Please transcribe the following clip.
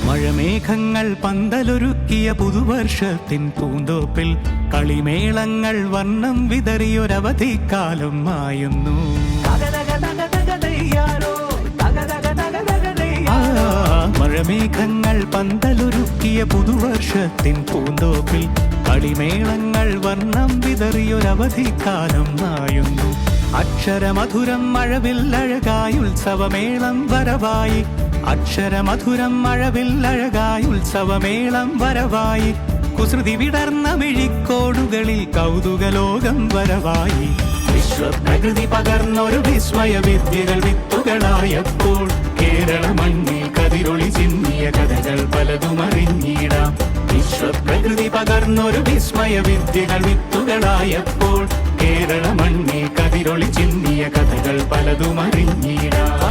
മഴമേഘങ്ങൾ പന്തലൊരുക്കിയ പുതുവർഷത്തിൻ പൂന്തോപ്പിൽ കളിമേളങ്ങൾ വർണ്ണം വിതറിയൊരവധിക്കാലം മായുന്നു. മഴമേഘങ്ങൾ പന്തലൊരുക്കിയ പുതുവർഷത്തിൻ പൂന്തോപ്പിൽ കളിമേളങ്ങൾ വർണ്ണം വിതറിയൊരവധിക്കാലം മായുന്നു. അക്ഷരമധുരം മഴവില്ലഴകായി ഉത്സവമേളം വരവായി. അക്ഷരമധുരം മഴവില്ലഴകായി ഉത്സവമേളം വരവായി. കുസൃതി വിടർന്ന മിഴിക്കോടുകളിൽ കൗതുകലോകം വരവായി. വിശ്വപ്രകൃതി പകർന്നൊരു വിസ്മയ വിദ്യകൾ വിത്തുകളായപ്പോൾ കേരള മണ്ണിൽ കതിരൊളി ചിന്നിയ കഥകൾ പലതും അറിഞ്ഞിടാം. വിശ്വപ്രകൃതി പകർന്നൊരു വിസ്മയ വിദ്യകൾ വിത്തുകളായപ്പോൾ കേരള മണ്ണിൽ കതിരൊളി ചിന്നിയ കഥകൾ പലതും അറിഞ്ഞിടാം.